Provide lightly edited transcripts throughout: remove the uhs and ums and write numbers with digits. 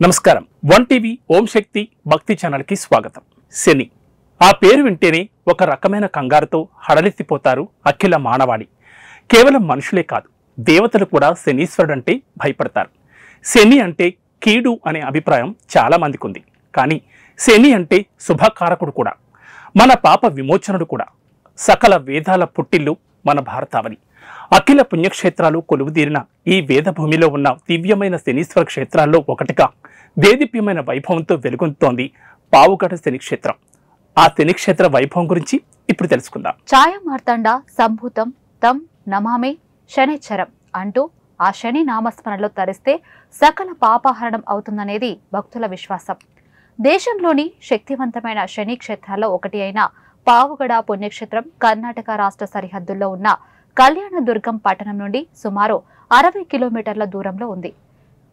నమస్కారం. One TV ఓం శక్తి భక్తి ఛానల్కి స్వాగతం. శని ఆ పేరు వింటేనే ఒక రకమైన కంగారుతో హడలెత్తిపోతారు అఖిల మానవాళి. కేవలం మనుషులే కాదు, దేవతలు కూడా శనీశ్వరుడు అంటే భయపడతారు. శని అంటే కీడు అనే అభిప్రాయం చాలా మందికి ఉంది. కానీ శని అంటే శుభకారకుడు కూడా, మన పాప విమోచనుడు కూడా. సకల వేదాల పుట్టిల్లు మన భారతావని. అఖిల పుణ్యక్షేత్రాలు కొలువుదీరిన ఈ వేదభూమిలో ఉన్న దివ్యమైన శనీశ్వర క్షేత్రాల్లో ఒకటిగా దేదీప్యమైన వైభవంతో వెలుగొందుతోంది పావుగడ శనిక్షేత్రం. ఆ శనిక్షేత్ర వైభవం గురించి ఇప్పుడు తెలుసుకుందాం. ఛాయామార్తాండ సంభూతం తం నమామి శనిచ్చరం అంటూ ఆ శని నామస్మరణలో తరిస్తే సకల పాపహరణం అవుతుందనేది భక్తుల విశ్వాసం. దేశంలోని శక్తివంతమైన శని క్షేత్రాల్లో ఒకటి అయిన పావుగడ పుణ్యక్షేత్రం కర్ణాటక రాష్ట్ర సరిహద్దుల్లో ఉన్న కళ్యాణదుర్గం పట్టణం నుండి సుమారు 60 కిలోమీటర్ల దూరంలో ఉంది.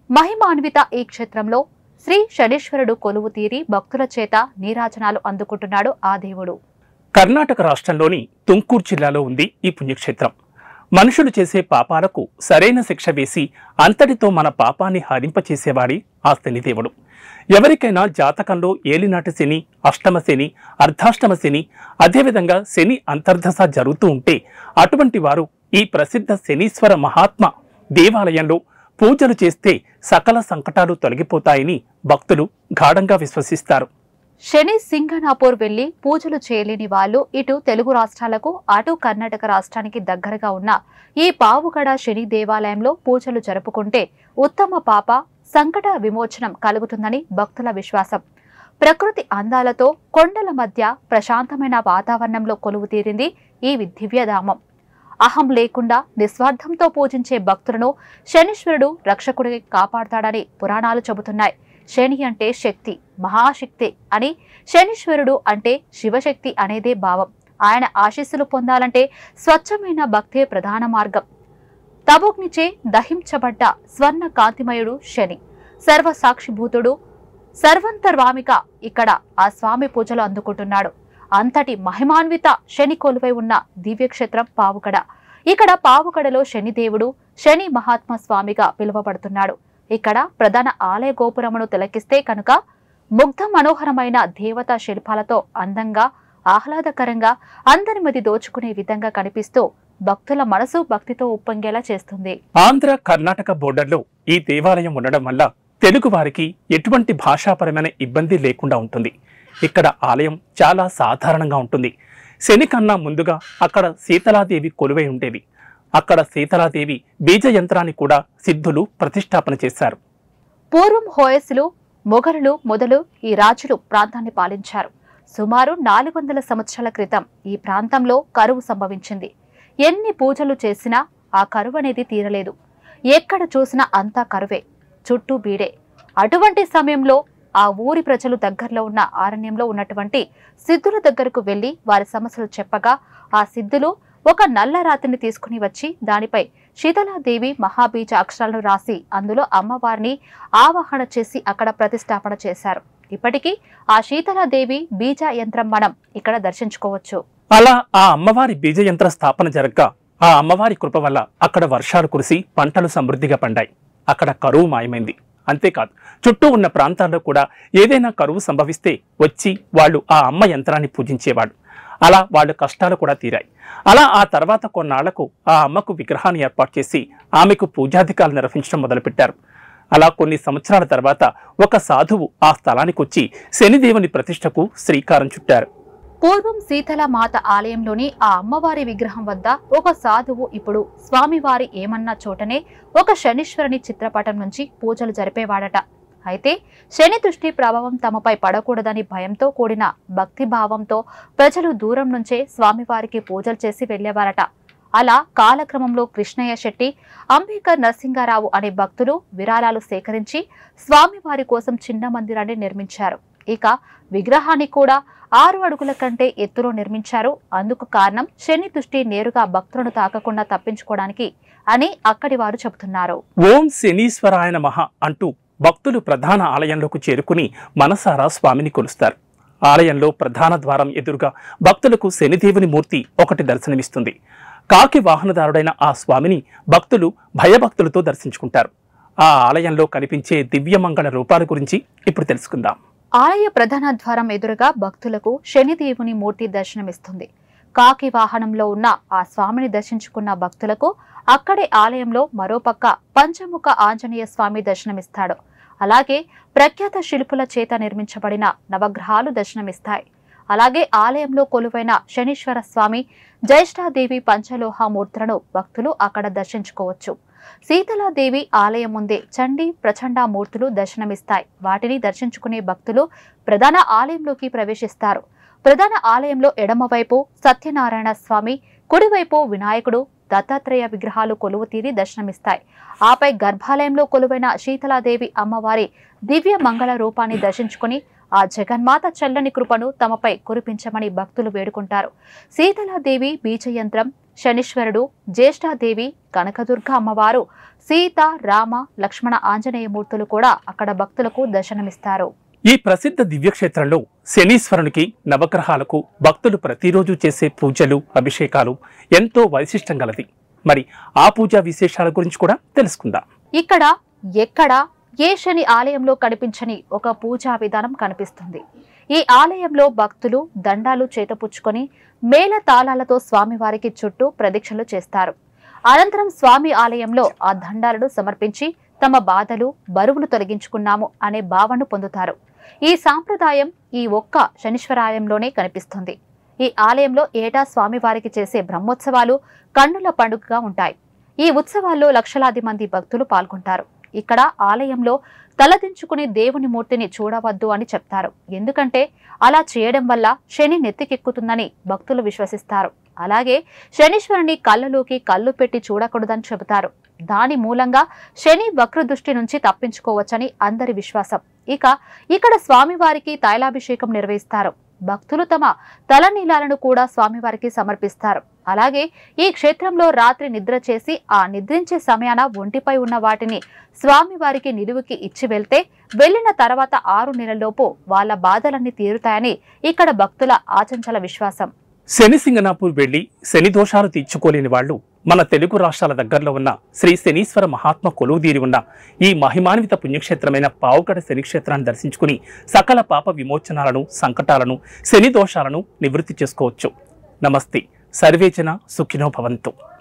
మహిమాన్విత ఈ క్షేత్రంలో శ్రీ శనీశ్వరుడు కొలువు తీరి భక్తుల చేత నీరాజనాలు అందుకుంటున్నాడు ఆ దేవుడు. కర్ణాటక రాష్ట్రంలోని తుంకూరు జిల్లాలో ఉంది ఈ పుణ్యక్షేత్రం. మనుషులు చేసే పాపాలకు సరైన శిక్ష వేసి అంతటితో మన పాపాన్ని హరింపచేసేవాడి ఆ శనిదేవుడు. ఎవరికైనా జాతకంలో ఏలినాటి శని, అష్టమ శని, అర్ధాష్టమ శని, అదేవిధంగా శని అంతర్దశ జరుగుతూ ఉంటే అటువంటి వారు ఈ ప్రసిద్ధ శనీశ్వర మహాత్మ దేవాలయంలో పూజలు చేస్తే సకల సంకటాలు తొలగిపోతాయని భక్తులు గాఢంగా విశ్వసిస్తారు. శని సింగనాపూర్ వెళ్లి పూజలు చేయలేని వాళ్ళు ఇటు తెలుగు రాష్ట్రాలకు అటు కర్ణాటక రాష్ట్రానికి దగ్గరగా ఉన్న ఈ పావుగడ శని దేవాలయంలో పూజలు జరుపుకుంటే ఉత్తమ పాప సంకట విమోచనం కలుగుతుందని భక్తుల విశ్వాసం. ప్రకృతి అందాలతో కొండల మధ్య ప్రశాంతమైన వాతావరణంలో కొలువు తీరింది ఈ దివ్యధామం. అహం లేకుండా నిస్వార్థంతో పూజించే భక్తులను శనీశ్వరుడు రక్షకుడిగా కాపాడతాడని పురాణాలు చెబుతున్నాయి. శని అంటే శక్తి, మహాశక్తి అని, శనీశ్వరుడు అంటే శివశక్తి అనేదే భావం. ఆయన ఆశీస్సులు పొందాలంటే స్వచ్ఛమైన భక్తే ప్రధాన మార్గం. తబోగ్నిచే దహించబడ్డ స్వర్ణ కాంతిమయుడు శని, సర్వసాక్షిభూతుడు, సర్వంతర్వామిక ఇక్కడ ఆ స్వామి పూజలు అందుకుంటున్నాడు. అంతటి మహిమాన్విత శని కొలువై ఉన్న దివ్యక్షేత్రం పావుగడ. ఇక్కడ పావుగడలో శనిదేవుడు శని మహాత్మ స్వామిగా పిలువబడుతున్నాడు. ఇక్కడ ప్రధాన ఆలయ గోపురమును తిలకిస్తే కనుక ముగ్ధ మనోహరమైన దేవతా శిల్పాలతో అందంగా, ఆహ్లాదకరంగా అందరి మధ్య దోచుకునే విధంగా కనిపిస్తూ భక్తుల మనసు భక్తితో ఉప్పొంగేలా చేస్తుంది. ఆంధ్ర కర్ణాటక బోర్డర్లో ఈ దేవాలయం ఉండడం వల్ల తెలుగు వారికి ఎటువంటి భాషాపరమైన ఇబ్బంది లేకుండా ఉంటుంది. ఇక్కడ ఆలయం చాలా సాధారణంగా ఉంటుంది. శని కన్నా ముందుగా అక్కడ శీతలాదేవి కొలువై ఉండేది. అక్కడ శీతలాదేవి బీజ యంత్రాన్ని కూడా సిద్ధులు ప్రతిష్టాపన చేశారు. పూర్వం హోయసులు, మొఘలులు మొదలు ఈ రాజులు ప్రాంతాన్ని పాలించారు. సుమారు 400 సంవత్సరాల క్రితం ఈ ప్రాంతంలో కరువు సంభవించింది. ఎన్ని పూజలు చేసినా ఆ కరువు అనేది తీరలేదు. ఎక్కడ చూసినా అంతా కరువే, చుట్టూ బీడే. అటువంటి సమయంలో ఆ ఊరి ప్రజలు దగ్గరలో ఉన్న అరణ్యంలో ఉన్నటువంటి సిద్ధుల దగ్గరకు వెళ్లి వారి సమస్యలు చెప్పగా ఆ సిద్ధులు ఒక నల్ల రాతిని తీసుకుని వచ్చి దానిపై శీతలాదేవి మహాబీజ అక్షరాలను రాసి అందులో అమ్మవారిని ఆవాహన చేసి అక్కడ ప్రతిష్టాపన చేశారు. ఇప్పటికీ ఆ శీతలాదేవి బీజ యంత్రం మనం ఇక్కడ దర్శించుకోవచ్చు. అలా ఆ అమ్మవారి బీజ యంత్ర స్థాపన జరగగా ఆ అమ్మవారి కృప వల్ల అక్కడ వర్షాలు కురిసి పంటలు సమృద్ధిగా పండాయి. అక్కడ కరువు మాయమైంది. అంతేకాదు, చుట్టూ ఉన్న ప్రాంతాల్లో కూడా ఏదైనా కరువు సంభవిస్తే వచ్చి వాళ్ళు ఆ అమ్మ యంత్రాన్ని పూజించేవాడు. అలా వాళ్ళ కష్టాలు కూడా తీరాయి. అలా ఆ తర్వాత కొన్నాళ్లకు ఆ అమ్మకు విగ్రహాన్ని ఏర్పాటు చేసి ఆమెకు పూజాధికారులు నిర్వహించడం మొదలుపెట్టారు. అలా కొన్ని సంవత్సరాల తర్వాత ఒక సాధువు ఆ స్థలానికి వచ్చి శనిదేవుని ప్రతిష్టకు శ్రీకారం చుట్టారు. పూర్వం శీతల మాత ఆలయంలోని ఆ అమ్మవారి విగ్రహం వద్ద ఒక సాధువు ఇప్పుడు స్వామివారి ఏమన్నా చోటనే ఒక శనీశ్వరుని చిత్రపటం నుంచి పూజలు జరిపేవాడట. అయితే శని దృష్టి ప్రభావం తమపై పడకూడదని భయంతో కూడిన భక్తిభావంతో ప్రజలు దూరం నుంచే స్వామివారికి పూజలు చేసి వెళ్లేవారట. అలా కాలక్రమంలో కృష్ణయ్య శెట్టి, అంబేద్కర్ నరసింగారావు అనే భక్తులు విరాళాలు సేకరించి స్వామివారి కోసం చిన్న మందిరాన్ని నిర్మించారు. ఇక విగ్రహాన్ని కూడా 6 అడుగుల కంటే ఎత్తులో నిర్మించారు. అందుకు కారణం శని దృష్టి నేరుగా భక్తులను తాకకుండా తప్పించుకోవడానికి అని అక్కడి వారు చెబుతున్నారు. ఓం శనీశ్వరాయ నమః అంటూ భక్తులు ప్రధాన ఆలయంలోకి చేరుకుని మనసారా స్వామిని కొలుస్తారు. ఆలయంలో ప్రధాన ద్వారం ఎదురుగా భక్తులకు శనిదేవుని మూర్తి ఒకటి దర్శనమిస్తుంది. కాకి వాహనదారుడైన ఆ స్వామిని భక్తులు భయభక్తులతో దర్శించుకుంటారు. ఆ ఆలయంలో కనిపించే దివ్యమంగళ రూపాల గురించి ఇప్పుడు తెలుసుకుందాం. ఆలయ ప్రధాన ద్వారం ఎదురుగా భక్తులకు శనిదేవుని మూర్తి దర్శనమిస్తుంది. కాకి వాహనంలో ఉన్న ఆ స్వామిని దర్శించుకున్న భక్తులకు అక్కడే ఆలయంలో మరోపక్క పంచముఖ ఆంజనేయ స్వామి దర్శనమిస్తాడు. అలాగే ప్రఖ్యాత శిల్పుల చేత నిర్మించబడిన నవగ్రహాలు దర్శనమిస్తాయి. అలాగే ఆలయంలో కొలువైన శనీశ్వర స్వామి, జ్యేష్ఠాదేవి పంచలోహ మూర్తులను భక్తులు అక్కడ దర్శించుకోవచ్చు. శీతలాదేవి ఆలయం ముందే చండీ ప్రచండ మూర్తులు దర్శనమిస్తాయి. వాటిని దర్శించుకునే భక్తులు ప్రధాన ఆలయంలోకి ప్రవేశిస్తారు. ప్రధాన ఆలయంలో ఎడమవైపు సత్యనారాయణ స్వామి, కుడివైపు వినాయకుడు, దత్తాత్రేయ విగ్రహాలు కొలువు తీరి దర్శనమిస్తాయి. ఆపై గర్భాలయంలో కొలువైన శీతలాదేవి అమ్మవారి దివ్య మంగళ రూపాన్ని దర్శించుకుని ఆ జగన్మాత చల్లని కృపను తమపై కురిపించమని భక్తులు వేడుకుంటారు. శీతలాదేవి బీజయంత్రం, శనీశ్వరుడు, జ్యేష్ఠాదేవి, కనకదుర్గ అమ్మవారు, సీత, రామ, లక్ష్మణ ఆంజనేయ మూర్తులు కూడా అక్కడ భక్తులకు దర్శనమిస్తారు. ఈ ప్రసిద్ధ దివ్యక్షేత్రంలో శనీశ్వరునికి, నవగ్రహాలకు భక్తులు ప్రతిరోజు చేసే పూజలు, అభిషేకాలు ఎంతో వైశిష్టం గలది. మరి ఆ పూజా విశేషాల గురించి కూడా తెలుసుకుందాం. ఇక్కడ ఎక్కడ ఏ శని ఆలయంలో కనిపించని ఒక పూజా విధానం కనిపిస్తుంది. ఈ ఆలయంలో భక్తులు దండాలు చేతపుచ్చుకొని మేళ తాళాలతో స్వామివారికి చుట్టూ ప్రదక్షిణలు చేస్తారు. అనంతరం స్వామి ఆలయంలో ఆ దండాలను సమర్పించి తమ బాధలు, బరువులు తొలగించుకున్నాము అనే భావనను పొందుతారు. ఈ సాంప్రదాయం ఈ ఒక్క శనీశ్వరాలయంలోనే కనిపిస్తుంది. ఈ ఆలయంలో ఏటా స్వామివారికి చేసే బ్రహ్మోత్సవాలు కన్నుల పండుగగా ఉంటాయి. ఈ ఉత్సవాల్లో లక్షలాది మంది భక్తులు పాల్గొంటారు. ఇక్కడ ఆలయంలో తలదించుకుని దేవుని మూర్తిని చూడవద్దు అని చెప్తారు. ఎందుకంటే అలా చేయడం వల్ల శని నెత్తికెక్కుతుందని భక్తులు విశ్వసిస్తారు. అలాగే శనీశ్వరుని కళ్ళలోకి కళ్ళు పెట్టి చూడకూడదని చెబుతారు. దాని మూలంగా శని వక్ర దృష్టి నుంచి తప్పించుకోవచ్చని అందరి విశ్వాసం. ఇక్కడ స్వామివారికి తైలాభిషేకం నిర్వహిస్తారు. భక్తులు తమ తలనీలాలను కూడా స్వామివారికి సమర్పిస్తారు. అలాగే ఈ క్షేత్రంలో రాత్రి నిద్ర చేసి ఆ నిద్రించే సమయాన ఒంటిపై ఉన్న వాటిని స్వామివారికి నిలువుకి ఇచ్చి వెళ్లిన తర్వాత 6 నెలల్లోపు వాళ్ళ బాధలన్నీ తీరుతాయని ఇక్కడ భక్తుల ఆచంచల విశ్వాసం. శనిసింగనాపూర్ వెళ్లి శని దోషాలు తీర్చుకోలేని వాళ్లు మన తెలుగు రాష్ట్రాల దగ్గరలో ఉన్న శ్రీ శనీశ్వర మహాత్మ కొలువుదీరి ఉన్న ఈ మహిమాన్విత పుణ్యక్షేత్రమైన పావుగడ శనిక్షేత్రాన్ని దర్శించుకుని సకల పాప విమోచనాలను, సంకటాలను, శని దోషాలను నివృత్తి చేసుకోవచ్చు. నమస్తే. సర్వేజన సుఖినో భవంతు.